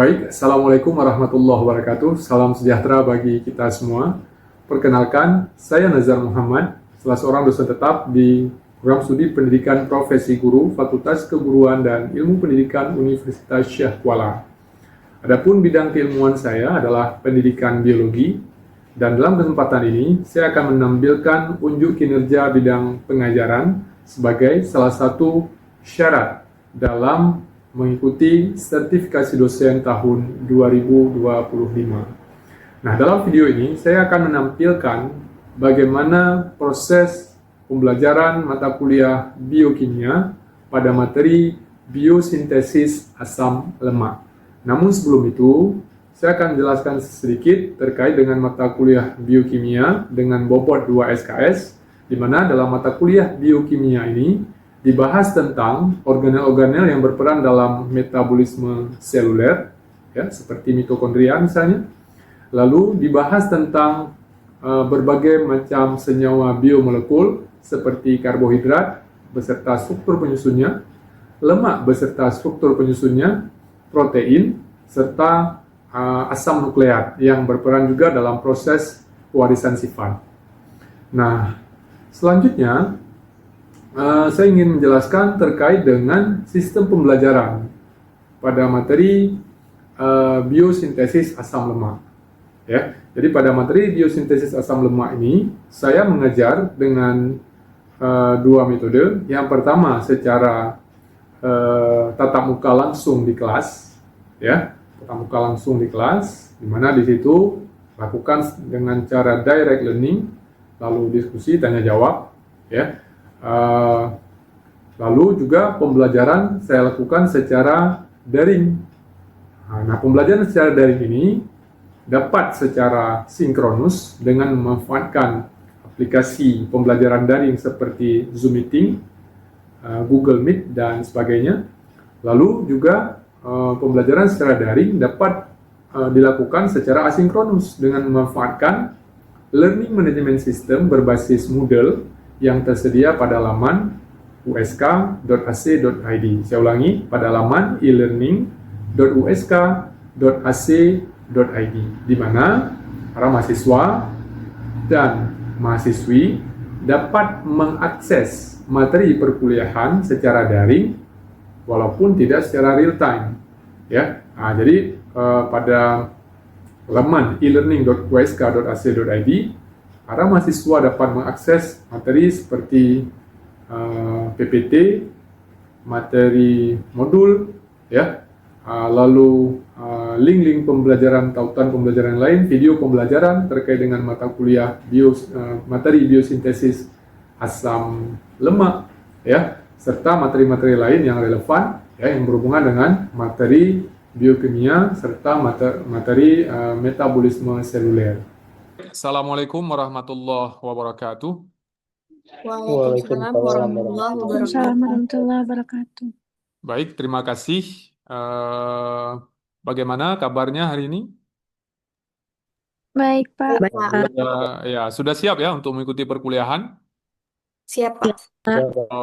Baik, Assalamualaikum warahmatullahi wabarakatuh. Salam sejahtera bagi kita semua. Perkenalkan, saya Nazar Muhammad, salah seorang dosen tetap di program studi pendidikan profesi guru, Fakultas Keguruan dan Ilmu Pendidikan Universitas Syekh Kuala. Adapun bidang keilmuan saya adalah pendidikan biologi, dan dalam kesempatan ini saya akan menampilkan unjuk kinerja bidang pengajaran sebagai salah satu syarat dalam mengikuti sertifikasi dosen tahun 2025. Nah, dalam video ini saya akan menampilkan bagaimana proses pembelajaran mata kuliah biokimia pada materi biosintesis asam lemak. Namun sebelum itu, saya akan jelaskan sedikit terkait dengan mata kuliah biokimia dengan bobot 2 SKS, di mana dalam mata kuliah biokimia ini dibahas tentang organel-organel yang berperan dalam metabolisme seluler, ya, seperti mitokondria misalnya. Lalu dibahas tentang berbagai macam senyawa biomolekul seperti karbohidrat beserta struktur penyusunnya, lemak beserta struktur penyusunnya, protein, serta asam nukleat yang berperan juga dalam proses pewarisan sifat. Nah, selanjutnya saya ingin menjelaskan terkait dengan sistem pembelajaran pada materi biosintesis asam lemak. Ya, jadi pada materi biosintesis asam lemak ini saya mengajar dengan dua metode. Yang pertama secara tatap muka langsung di kelas, ya, tatap muka langsung di kelas, di mana di situ lakukan dengan cara direct learning, lalu diskusi tanya jawab, ya. Lalu juga pembelajaran saya lakukan secara daring. Nah, pembelajaran secara daring ini dapat secara sinkronus dengan memanfaatkan aplikasi pembelajaran daring seperti Zoom Meeting, Google Meet, dan sebagainya. Lalu juga pembelajaran secara daring dapat dilakukan secara asinkronus dengan memanfaatkan Learning Management System berbasis Moodle yang tersedia pada laman usk.ac.id. Saya ulangi, pada laman e-learning.usk.ac.id, di mana para mahasiswa dan mahasiswi dapat mengakses materi perkuliahan secara daring walaupun tidak secara real time. Ya, jadi pada laman e-learning.usk.ac.id para mahasiswa dapat mengakses materi seperti PPT, materi modul, ya, lalu link-link pembelajaran, tautan pembelajaran lain, video pembelajaran terkait dengan mata kuliah materi biosintesis asam lemak, ya, serta materi-materi lain yang relevan, ya, yang berhubungan dengan materi biokimia serta materi metabolisme seluler. Assalamualaikum warahmatullahi wabarakatuh. Waalaikumsalam warahmatullahi wabarakatuh. Baik, terima kasih. Bagaimana kabarnya hari ini? Baik, Pak. Ya, sudah siap ya untuk mengikuti perkuliahan? Siap, Pak.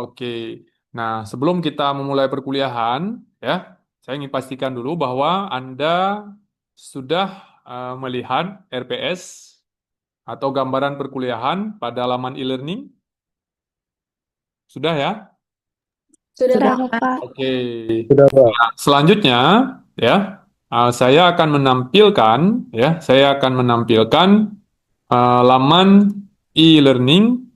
Oke. Nah, sebelum kita memulai perkuliahan, ya, saya ingin pastikan dulu bahwa Anda sudah melihat RPS atau gambaran perkuliahan pada laman e-learning? Sudah ya? Sudah, Pak. Oke. Nah, selanjutnya, ya, saya akan menampilkan laman e-learning,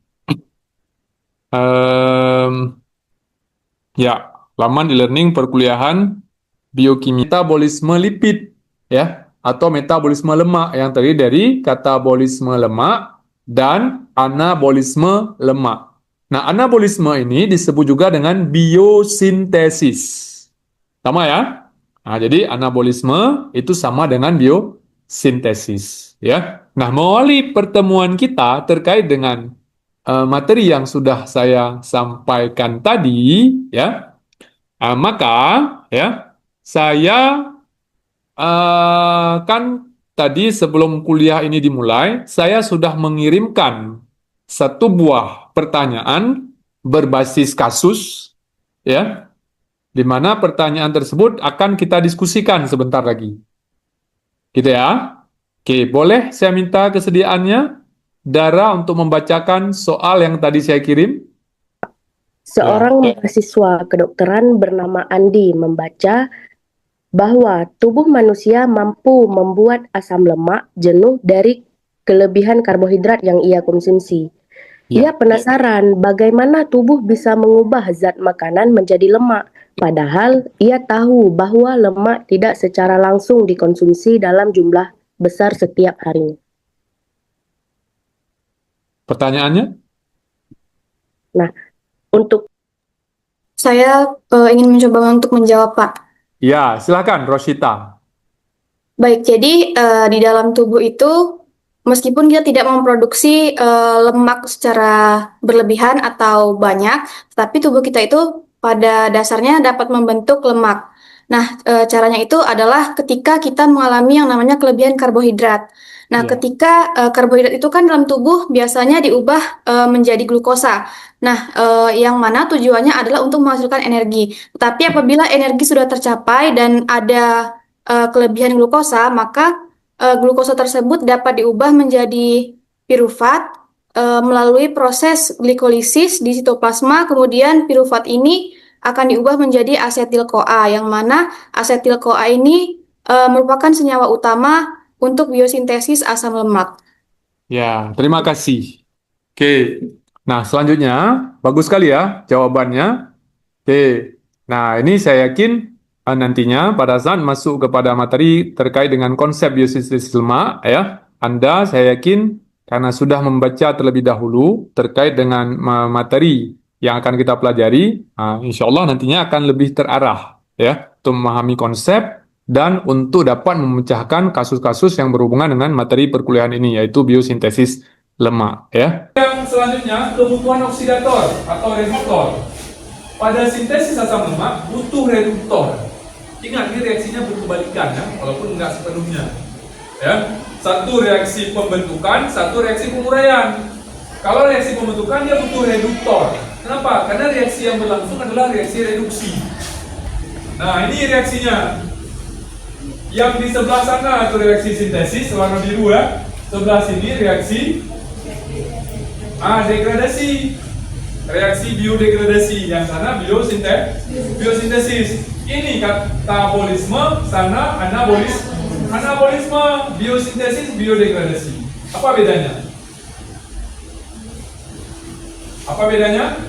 ya, laman e-learning perkuliahan biokimia metabolisme lipid, ya, atau metabolisme lemak yang terdiri dari katabolisme lemak dan anabolisme lemak. Nah, anabolisme ini disebut juga dengan biosintesis. Sama ya? Nah, jadi anabolisme itu sama dengan biosintesis, ya. Nah, melalui pertemuan kita terkait dengan materi yang sudah saya sampaikan tadi, ya, maka, ya, saya kan tadi sebelum kuliah ini dimulai, saya sudah mengirimkan satu buah pertanyaan berbasis kasus, ya, di mana pertanyaan tersebut akan kita diskusikan sebentar lagi. Gitu ya. Oke, boleh saya minta kesediaannya Dara untuk membacakan soal yang tadi saya kirim? Seorang mahasiswa kedokteran bernama Andi membaca bahwa tubuh manusia mampu membuat asam lemak jenuh dari kelebihan karbohidrat yang ia konsumsi. Ia penasaran bagaimana tubuh bisa mengubah zat makanan menjadi lemak, padahal ia tahu bahwa lemak tidak secara langsung dikonsumsi dalam jumlah besar setiap harinya. Pertanyaannya? Nah, untuk Saya ingin mencoba untuk menjawab, Pak. Ya, silakan Roshita. Baik, jadi di dalam tubuh itu, meskipun kita tidak memproduksi lemak secara berlebihan atau banyak, tapi tubuh kita itu pada dasarnya dapat membentuk lemak. Nah, caranya itu adalah ketika kita mengalami yang namanya kelebihan karbohidrat. Nah, ketika karbohidrat itu kan dalam tubuh biasanya diubah menjadi glukosa. Nah, yang mana tujuannya adalah untuk menghasilkan energi. Tapi apabila energi sudah tercapai dan ada kelebihan glukosa, maka glukosa tersebut dapat diubah menjadi pirufat melalui proses glikolisis di sitoplasma. Kemudian pirufat ini akan diubah menjadi asetil-CoA, yang mana asetil-CoA ini merupakan senyawa utama untuk biosintesis asam lemak. Ya, terima kasih. Oke, nah selanjutnya, bagus sekali ya jawabannya. Oke, nah ini saya yakin nantinya pada saat masuk kepada materi terkait dengan konsep biosintesis lemak, ya, Anda saya yakin karena sudah membaca terlebih dahulu terkait dengan materi yang akan kita pelajari, insya Allah nantinya akan lebih terarah, ya, untuk memahami konsep dan untuk dapat memecahkan kasus-kasus yang berhubungan dengan materi perkuliahan ini, yaitu biosintesis lemak, ya. Yang selanjutnya, kebutuhan oksidator atau reduktor. Pada sintesis asam lemak butuh reduktor. Ingat, ini reaksinya berkebalikan ya, walaupun nggak sepenuhnya. Ya, satu reaksi pembentukan, satu reaksi penguraian. Kalau reaksi pembentukan dia butuh reduktor. Kenapa? Karena reaksi yang berlangsung adalah reaksi reduksi. Nah, ini reaksinya. Yang di sebelah sana itu reaksi sintesis warna biru ya. Sebelah sini reaksi degradasi. Reaksi biodegradasi, yang sana biosintesis. Ini katabolisme, sana anabolisme, biosintesis, biodegradasi. Apa bedanya? Apa bedanya?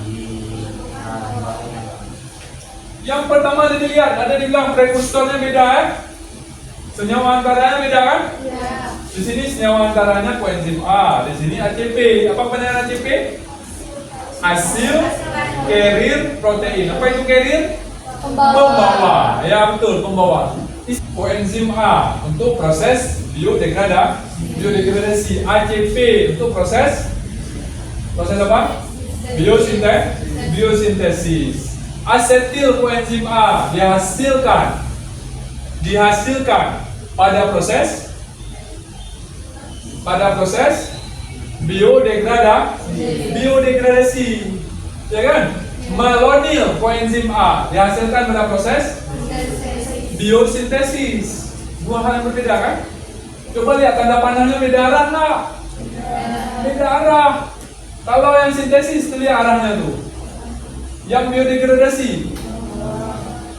Yang pertama ada dibilang prekursornya beda ya? Senyawa antaranya beda kan? Ya. Di sini senyawa antaranya koenzim A, di sini ACP. Apa penanya ACP? Asil carrier protein. Apa itu carrier? Pembawa. Ya betul, pembawa. Koenzim A untuk proses biodegradasi. ACP untuk proses apa? Biosintesis. Asetil koenzim A dihasilkan pada proses biodegradasi, ya kan? Malonyl koenzim A dihasilkan pada proses biosintesis. Dua hal yang berbeda kan? Coba lihat tanda panahnya beda arah nggak? Beda arah. Kalau yang sintesis lihat arahnya tuh. Yang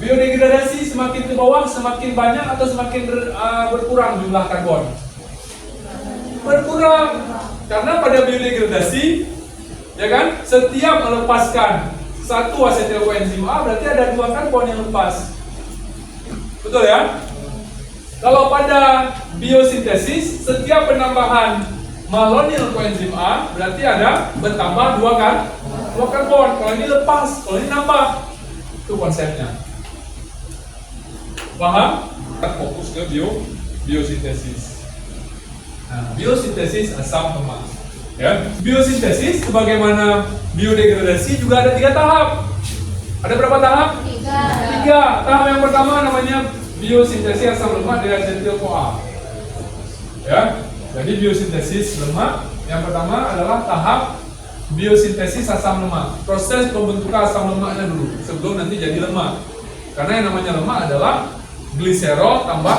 biodegradasi semakin ke bawah semakin banyak atau semakin berkurang jumlah karbon? Berkurang, karena pada biodegradasi, ya kan, setiap melepaskan satu asetil koenzim A berarti ada 2 karbon yang lepas. Betul ya? Kalau pada biosintesis, setiap penambahan malonyl koenzim A berarti ada bertambah 2 karbon. Kalau ini lepas, kalau ini nambah. Itu konsepnya. Paham? Kita fokus ke biosintesis. Nah, biosintesis asam lemak. Ya, biosintesis sebagaimana biodegradasi juga ada 3 tahap. Ada berapa tahap? 3. Tahap yang pertama namanya biosintesis asam lemak dengan asetil-CoA. Ya, jadi biosintesis lemak yang pertama adalah tahap biosintesis asam lemak. Proses pembentukan asam lemaknya dulu sebelum nanti jadi lemak. Karena yang namanya lemak adalah gliserol tambah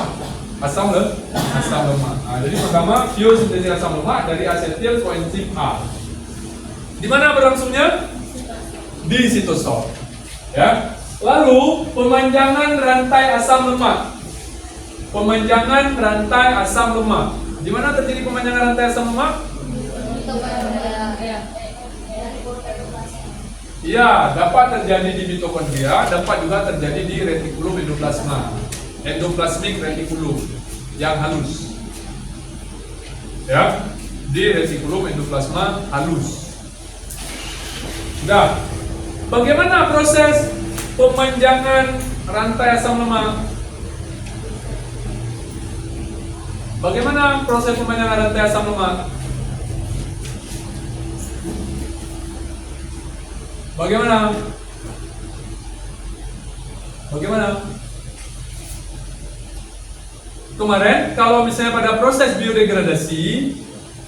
asam lemak. Nah, jadi pertama biosintesis asam lemak dari asetil koenzim A. Di mana berlangsungnya? Di sitosol. Ya. Lalu pemanjangan rantai asam lemak. Pemanjangan rantai asam lemak. Di mana terjadi pemanjangan rantai asam lemak? Ya, dapat terjadi di mitokondria, dapat juga terjadi di retikulum endoplasma, endoplasmic retikulum yang halus. Ya, di retikulum endoplasma halus. Sudah. Bagaimana proses pemanjangan rantai asam lemak? Bagaimana proses pemanjangan rantai asam lemak? Bagaimana? Kemarin kalau misalnya pada proses biodegradasi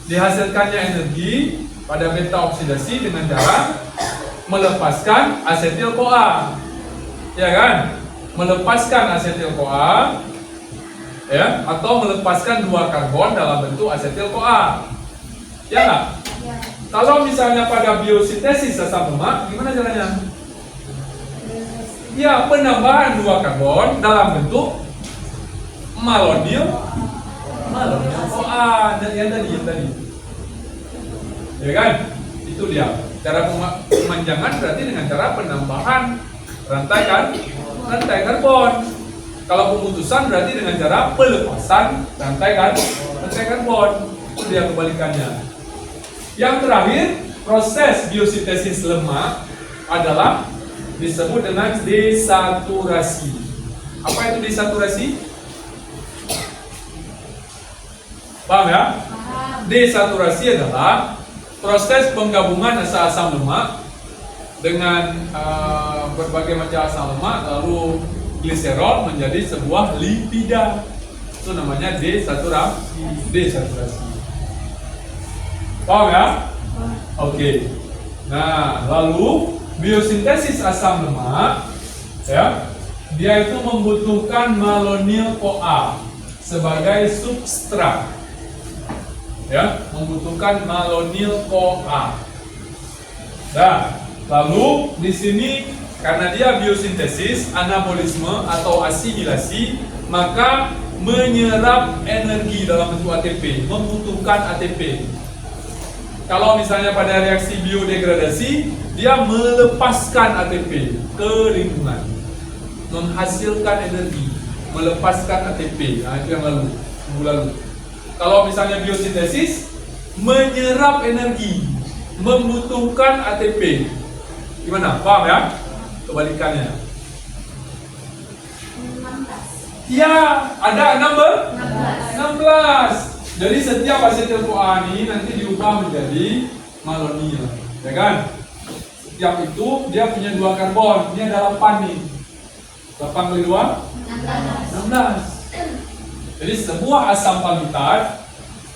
dihasilkannya energi pada beta oksidasi dengan cara melepaskan asetil-CoA. Ya kan? Melepaskan asetil-CoA ya, atau melepaskan 2 karbon dalam bentuk asetil-CoA. Ya enggak? Kalau misalnya pada biosintesis asam lemak, gimana caranya? Ya, penambahan 2 karbon dalam bentuk malonil CoA yang tadi. Ya kan? Itu dia. Cara pemanjangan berarti dengan cara penambahan rantai karbon. Kalau pemutusan berarti dengan cara pelepasan rantai karbon. Itu dia kebalikannya. Yang terakhir, proses biosintesis lemak adalah disebut dengan desaturasi. Apa itu desaturasi? Paham ya? Desaturasi adalah proses penggabungan asam lemak dengan berbagai macam asam lemak lalu gliserol menjadi sebuah lipida. Itu namanya desaturasi. Paham ya? Oke. Nah, lalu biosintesis asam lemak ya, dia itu membutuhkan malonil CoA sebagai substrat. Ya, membutuhkan malonil CoA. Nah, lalu di sini karena dia biosintesis, anabolisme atau asimilasi, maka menyerap energi dalam bentuk ATP, membutuhkan ATP. Kalau misalnya pada reaksi biodegradasi, dia melepaskan ATP ke lingkungan, menghasilkan energi, melepaskan ATP. Nah, itu yang minggu lalu. Kalau misalnya biosintesis, menyerap energi, membutuhkan ATP. Gimana? Paham ya? Kebalikannya. 16. Ya, ada 16. Jadi setiap asetil-CoA ini nanti diubah menjadi malonil, ya kan? Setiap itu dia punya 2 karbon. Ini ada 8 nih. 8 kali 2? 16. Jadi sebuah asam palmitat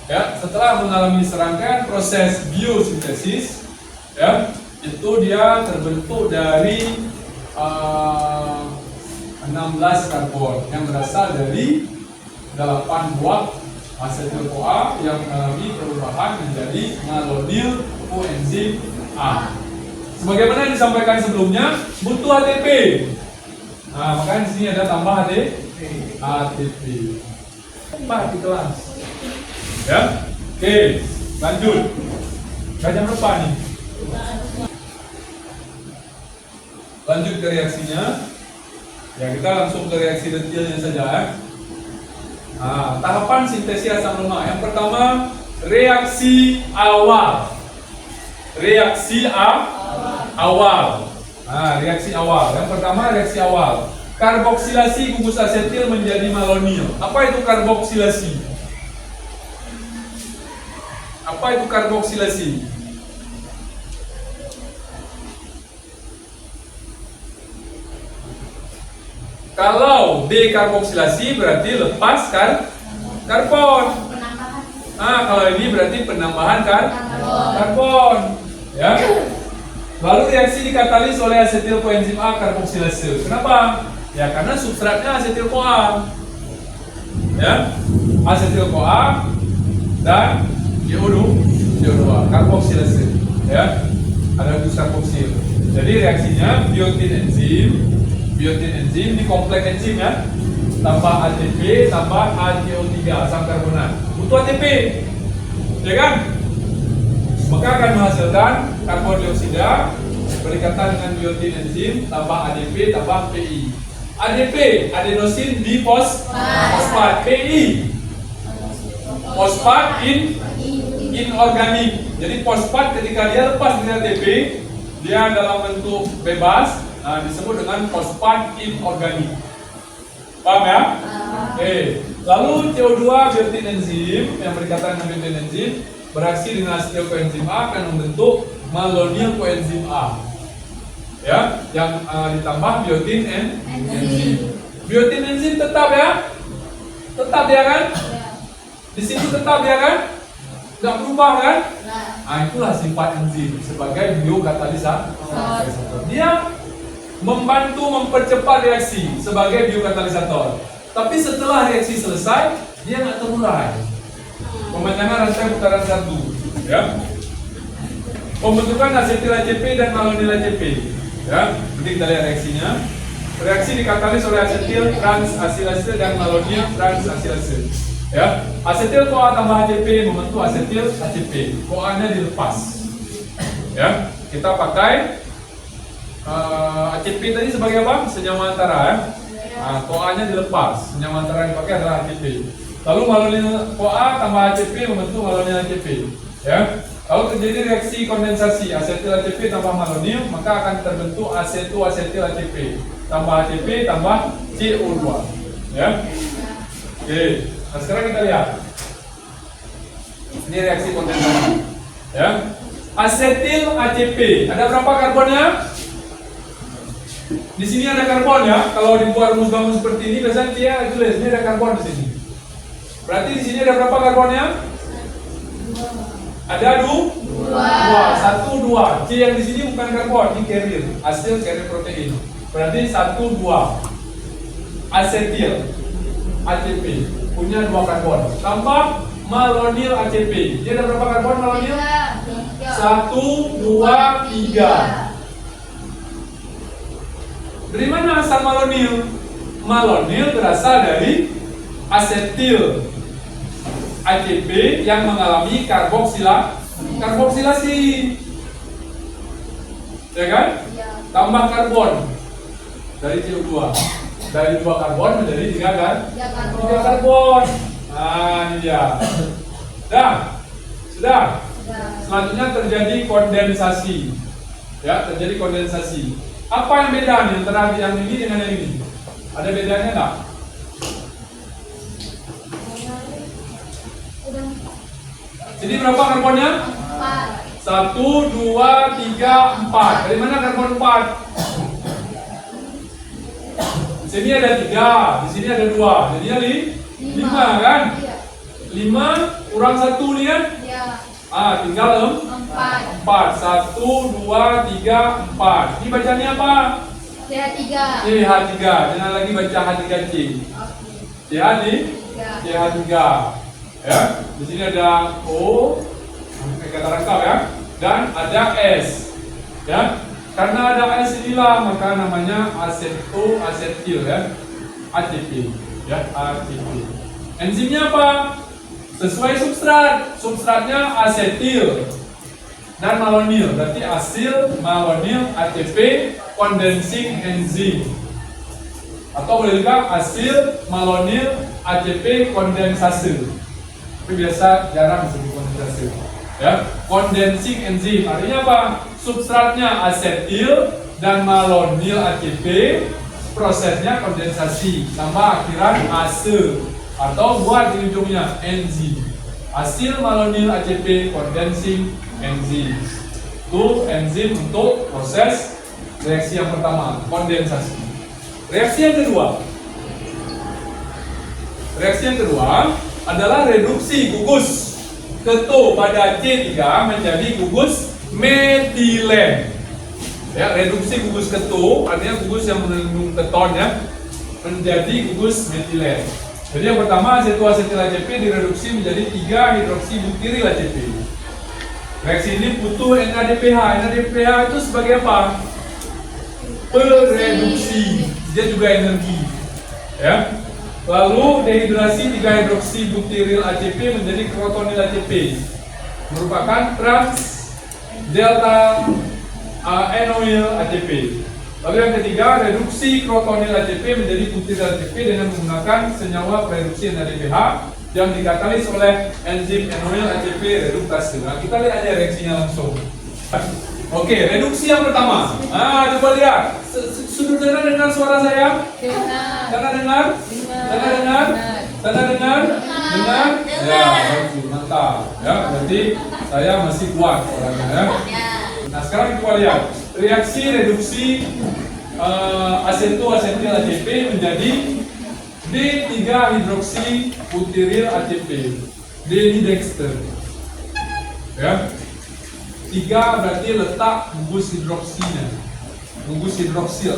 ya, setelah mengalami serangkaian proses biosintesis ya, itu dia terbentuk dari 16 karbon yang berasal dari 8 buah asetil-CoA yang mengalami perubahan menjadi malonil koenzim A. Sebagaimana yang disampaikan sebelumnya, butuh ATP. Nah, makanya di sini ada tambah ATP. Di kelas. Ya. Oke, lanjut. Jam berapa nih? Lanjut ke reaksinya. Ya, kita langsung ke reaksi detailnya saja ya. Nah, tahapan sintesis asam lemak. Yang pertama, reaksi awal. Awal. Nah, reaksi awal. Yang pertama, reaksi awal. Karboksilasi gugus asetil menjadi malonil. Apa itu karboksilasi? Kalau dekarboksilasi berarti lepas karbon. Nah, kalau ini berarti penambahan karbon. Ya. Lalu reaksi dikatalis oleh asetil koenzim A karboksilase. Kenapa? Ya, karena substratnya asetil-CoA. Ya, asetil-CoA dan CO2, karboksilase. Ya, ada gugus karboksil. Jadi reaksinya biotin enzim di kompleks enzim ya, tambah ATP tambah HCO3 asam karbonat, butuh ATP, ya kan? Maka akan menghasilkan karbon dioksida berikatan dengan biotin enzim tambah ADP tambah PI. ADP adenosin difosfat, PI fosfat inorganik. Jadi fosfat ketika dia lepas dari ATP, dia dalam bentuk bebas, disebut dengan fosfat inorganik. Paham ya? Oke. Lalu CO2 biotin enzim yang berikatan dengan biotin enzim bereaksi dengan asetil koenzim A akan membentuk malonyl koenzim A. Ya, yang ditambah biotin enzim. Biotin enzim tetap ya? Tetap ya kan? Di sini tetap ya kan? Nggak berubah kan? Itulah sifat enzim sebagai biokatalisator. Dia membantu mempercepat reaksi sebagai biokatalisator. Tapi setelah reaksi selesai, dia nggak terurai. Pemanjangan rantai putaran 1, ya. Pembentukan asetil ACP dan malonyl ACP, ya. Nanti kita lihat reaksinya. Reaksi dikatalis oleh asetil transasilase dan malonyl transasilase. Ya, asetil CoA tambah ACP membentuk asetil ACP. CoA-nya dilepas. Ya, kita pakai ACP tadi sebagai apa? Senyawa antara ya. CoA-nya dilepas. Senyawa antara yang dipakai adalah ACP. Lalu malonyl CoA tambah ACP membentuk malonyl ACP. Ya. Lalu terjadi reaksi kondensasi asetil ACP tambah malonyl, maka akan terbentuk asetil ACP tambah ACP tambah CO2. Ya. Oke. Nah, sekarang kita lihat. Ini reaksi kondensasi. Ya. Asetil ACP. Ada berapa karbonnya? Di sini ada karbon ya. Kalau dibuat rumus bangun seperti ini, biasanya dia tulis ini ada karbon di sini. Berarti di sini ada berapa karbonnya? Ada dua. 1, 2. C yang di sini bukan karbon, ini carrier, hasil carrier protein. Berarti 1, 2. Asetil ACP punya 2 karbon. Tambah malonyl ACP. Dia ada berapa karbon malonyl? 1, 2, 3. Dari mana asal malonyl? Malonyl berasal dari asetil ACP yang mengalami karboksilasi, ya kan? Tambah karbon dari CO2, dari 2 karbon menjadi 3 kan? 3 karbon. Nah, ini dia. Sudah. Selanjutnya terjadi kondensasi. Ya, terjadi kondensasi. Apa yang beda nih antara yang ini dengan yang ini? Ada bedanya nggak? Jadi berapa karbonnya? 1, 2, 3, 4. Dari mana karbon 4? Di sini ada 3, di sini ada 2. Jadinya 5 kan? 5 kurang 1 nih kan? Tinggal 4. 1, 2, 3, 4. Ini bacanya apa? CH3. CH3. Jangan lagi baca H3C. CH3. Ya. Di sini ada O, kata rangkap ya. Dan ada S. Ya. Karena ada S inilah maka namanya asetil ya. ACP. Ya, ACP. Enzimnya apa? Sesuai substrat. Substratnya asetil dan malonyl. Berarti asil malonyl ACP condensing enzim. Atau boleh juga asil malonyl ACP kondensase. Tapi biasa jarang disebut kondensase. Ya, condensing enzim artinya apa? Substratnya asetil dan malonyl ACP, prosesnya kondensasi tambah akhiran ase atau buat di ujungnya enzim. Asil malonyl ACP condensing enzim. Itu enzim untuk proses reaksi yang pertama, kondensasi. Reaksi yang kedua adalah reduksi gugus keto pada C3 menjadi gugus metilen. Ya, reduksi gugus keto artinya gugus yang mengandung keton ya menjadi gugus metilen. Jadi yang pertama acetoasetil ACP direduksi menjadi 3 hidroksibutiril ACP. Reaksi ini butuh NADPH. NADPH itu sebagai apa? Pereduksi. Dia juga energi. Ya. Lalu dehidrasi 3 hidroksibutiril ACP menjadi krotonil ACP. Merupakan trans delta enoil ACP. Lalu yang ketiga, reduksi krotonil ACP menjadi butiril ACP dengan menggunakan senyawa pereduksi NADPH yang dikatalis oleh enzim enoil ACP reduktase. Nah, kita lihat aja reaksinya langsung. Oke, reduksi yang pertama. Coba lihat. Sudah dengar suara saya? Dengar? Dengar? Dengar? Ya, bagus, mantap. Ya, berarti saya masih kuat orangnya ya. Nah, sekarang kita lihat reaksi reduksi acetoacetyl ACP menjadi D3 hidroksibutiril ACP. D ini dexter. Ya. 3 berarti letak gugus hidroksinya. Gugus hidroksil.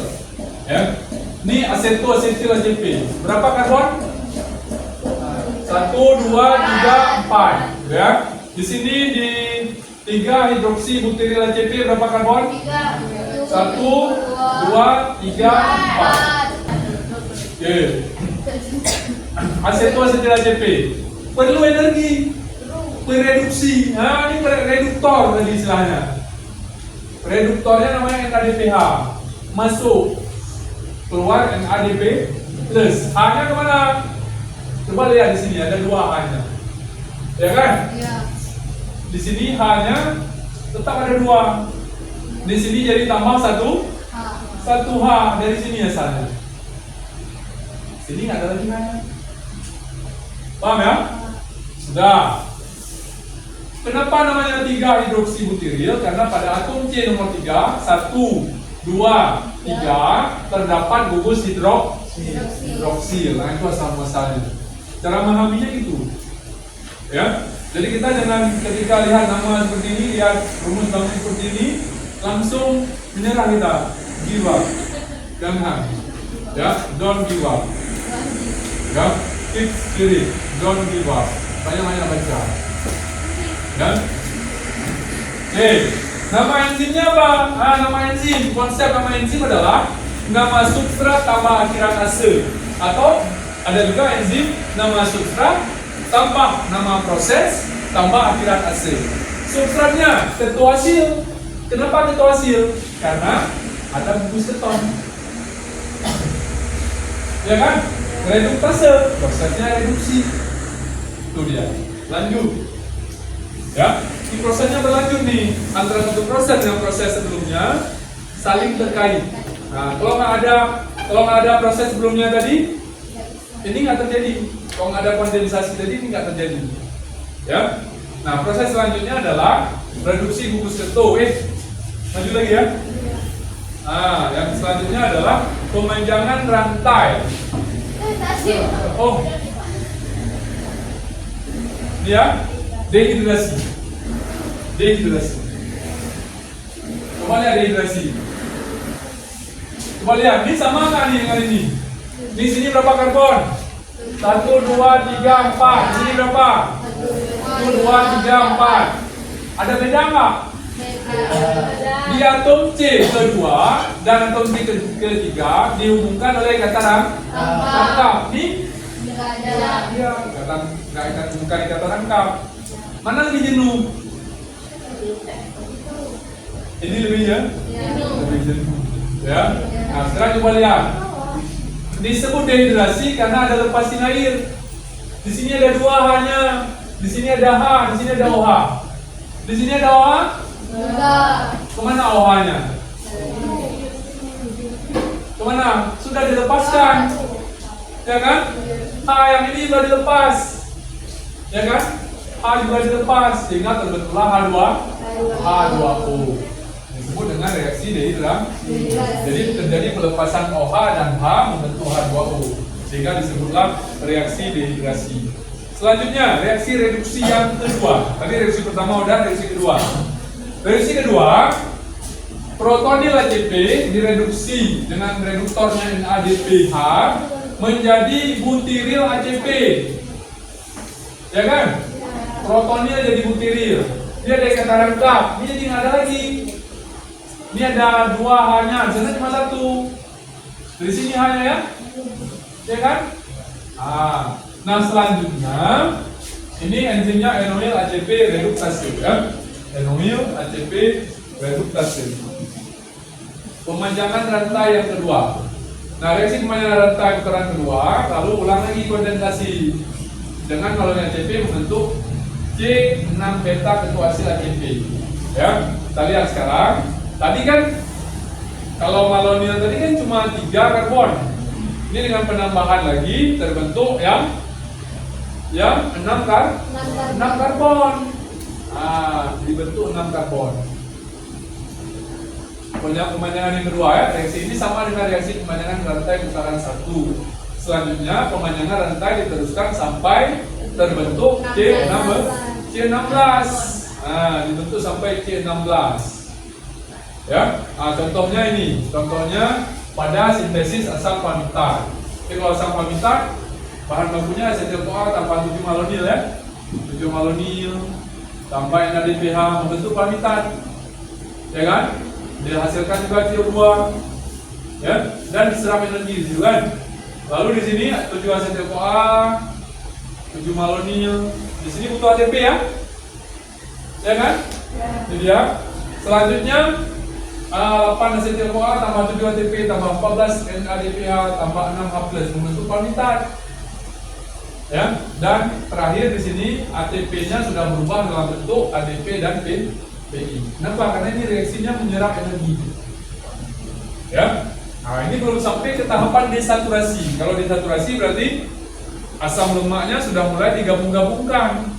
Ya. Ini acetoacetyl ACP. Berapa karbon? 1 2 3 4. Ya. Di sini di 3 hidroksibutiril ACP berapa karbon? 1 2 3 4. Oke. Acetoacetyl ACP perlu energi pereduksi. Nah, ini reduktor tadi istilahnya. Reduktornya namanya NADPH. Masuk, keluar NADP plus. H-nya kemana? Coba lihat di sini ada 2 H-nya. Ya kan? Iya. Di sini H-nya tetap ada 2. Di sini jadi tambah 1 H dari sini asalnya. Sini nggak ada lagi H-nya. Paham ya? Sudah. Kenapa namanya 3 hidroksibutiril? Karena pada atom C nomor 3, 1, 2, 3 terdapat gugus hidroksil. Nah, itu asal muasalnya. Cara memahaminya gitu. Ya. Jadi kita jangan ketika lihat nama seperti ini, lihat rumus bangun seperti ini, langsung menyerah kita. Give up. Jangan. Ya, don't give up. Ya, keep spirit. Don't give up. Banyak-banyak baca. Dan nama enzimnya apa? Nama enzim, konsep nama enzim adalah nama substrat tambah akhiran ase, atau ada juga enzim nama substrat tambah nama proses tambah akhiran ase. Substratnya ketoasil. Kenapa ketoasil? Karena ada gugus keton. Ya kan? Reduktase, prosesnya reduksi. Itu dia. Lanjut. Ya, ini prosesnya berlanjut nih antara satu proses dengan proses sebelumnya saling terkait. Nah, kalau nggak ada proses sebelumnya tadi, ini nggak terjadi. Kalau nggak ada kondensasi tadi, ini nggak terjadi. Ya, nah proses selanjutnya adalah reduksi gugus keto. Maju lagi ya. Nah, yang selanjutnya adalah pemanjangan rantai. Oh, ya. Dehidrasi. Coba lihat dehidrasi. Coba lihat, ini sama nggak nih dengan ini? Di sini berapa karbon? 1, 2, 3, 4. Di sini berapa? 1, 2, 3, 4. Ada beda nggak? Di atom C kedua dan atom C ketiga dihubungkan oleh kata rangkap. Ini bukan kata rangkap. Mana lebih jenuh? Ini lebih ya? Lebih jenuh. Ya. Nah, sekarang coba lihat. Disebut dehidrasi karena ada lepasin air. Di sini ada 2 H-nya. Di sini ada H, di sini ada OH. Di sini ada OH? Enggak. Kemana OH-nya? Kemana? Sudah dilepaskan. Ya kan? H yang ini sudah dilepas. Ya kan? H juga dilepas sehingga terbentuklah H2O. Disebut dengan reaksi dehidrasi. Jadi terjadi pelepasan OH dan H membentuk H2O sehingga disebutlah reaksi dehidrasi. Selanjutnya reaksi reduksi yang kedua. Tadi reaksi pertama udah, reaksi kedua. Reaksi kedua protonil ACP direduksi dengan reduktornya NADPH menjadi butiril ACP. Ya kan? Protonil jadi butiril. Dia ada kata lengkap. Ini jadi nggak ada lagi. Ini ada 2 H-nya, di sana cuma 1. Dari sini H-nya ya. Ya kan? Nah selanjutnya ini enzimnya enoil ACP reduktase ya. Enoil ACP reduktase. Pemanjangan rantai yang kedua. Nah reaksi pemanjangan rantai putaran kedua, lalu ulang lagi kondensasi dengan malonil ACP membentuk C6 beta ketuasil ACP. Ya, kita lihat sekarang. Tadi kan kalau malonil tadi kan cuma 3 karbon. Ini dengan penambahan lagi terbentuk yang 6 karbon. Dibentuk 6 karbon. Pemanjangan yang kedua ya, reaksi ini sama dengan reaksi pemanjangan rantai putaran 1. Selanjutnya pemanjangan rantai diteruskan sampai terbentuk C16. Dibentuk sampai C16. Ya, contohnya ini, contohnya pada sintesis asam palmitat. Jadi kalau asam palmitat bahan bakunya asetil-CoA tambah 7 malonil ya, 7 malonil tambah NADPH membentuk palmitat, ya kan? Dihasilkan juga CO2, ya, dan diserap energi gitu kan. Lalu di sini 7 asetil-CoA, 7 malonil, di sini butuh ATP ya kan? Jadi ya, selanjutnya 8 asetil-CoA tambah 7 ATP tambah 14 NADPH tambah 6H+ membentuk palmitat. Ya, dan terakhir di sini ATP-nya sudah berubah dalam bentuk ADP dan PI. Kenapa? Karena ini reaksinya menyerap energi. Ya. Nah, ini belum sampai ke tahapan desaturasi. Kalau desaturasi berarti asam lemaknya sudah mulai digabung-gabungkan.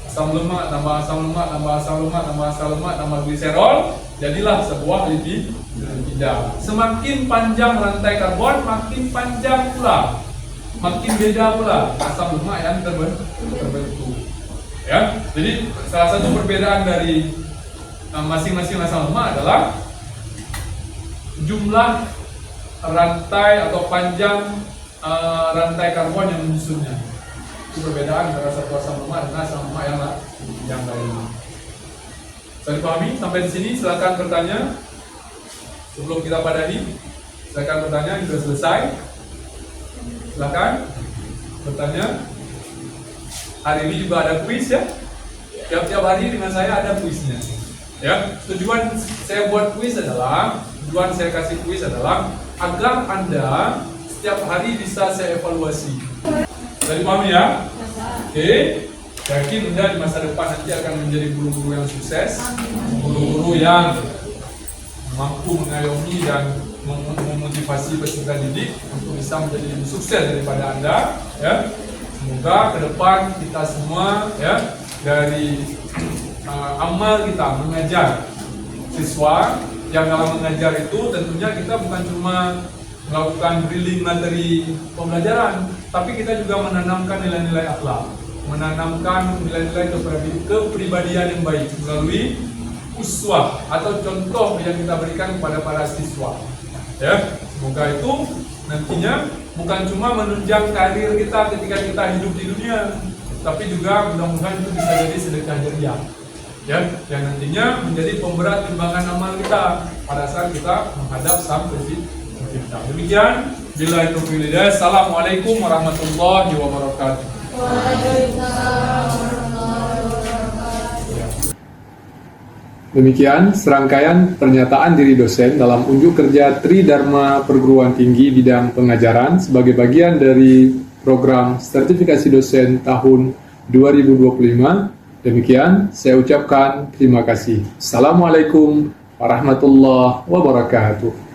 Asam lemak tambah asam lemak tambah asam lemak tambah asam lemak tambah gliserol, jadilah sebuah lipida. Semakin panjang rantai karbon, makin panjang pula, makin beda pula asam lemak yang terbentuk. Ya, jadi salah satu perbedaan dari masing-masing asam lemak adalah jumlah rantai atau panjang rantai karbon yang menyusunnya. Itu perbedaan antara satu asam lemak dengan asam lemak yang lain. Bisa dipahami sampai di sini? Silakan bertanya. Sebelum kita padahi, silakan bertanya. Sudah selesai. Silakan bertanya. Hari ini juga ada kuis ya. Tiap-tiap hari dengan saya ada kuisnya. Ya, tujuan saya buat kuis adalah, tujuan saya kasih kuis adalah agar Anda setiap hari bisa saya evaluasi. Sudah dipahami ya? Oke. Yakin Anda di masa depan nanti akan menjadi guru-guru yang sukses, guru-guru yang mampu mengayomi dan memotivasi peserta didik untuk bisa menjadi lebih sukses daripada Anda. Ya. Semoga ke depan kita semua ya dari amal kita mengajar siswa, yang dalam mengajar itu tentunya kita bukan cuma melakukan drilling materi pembelajaran, tapi kita juga menanamkan nilai-nilai akhlak, menanamkan nilai-nilai kepribadian yang baik melalui uswah atau contoh yang kita berikan kepada para siswa. Ya, semoga itu nantinya bukan cuma menunjang karir kita ketika kita hidup di dunia, tapi juga mudah-mudahan itu bisa jadi sedekah jariah. Ya, yang nantinya menjadi pemberat timbangan amal kita pada saat kita menghadap Sang Pencipta. Demikian, billahi taufiq wal hidayah. Assalamualaikum warahmatullahi wabarakatuh. Demikian serangkaian pernyataan diri dosen dalam unjuk kerja Tridharma Perguruan Tinggi bidang pengajaran sebagai bagian dari program sertifikasi dosen tahun 2025. Demikian saya ucapkan terima kasih. Assalamualaikum warahmatullahi wabarakatuh.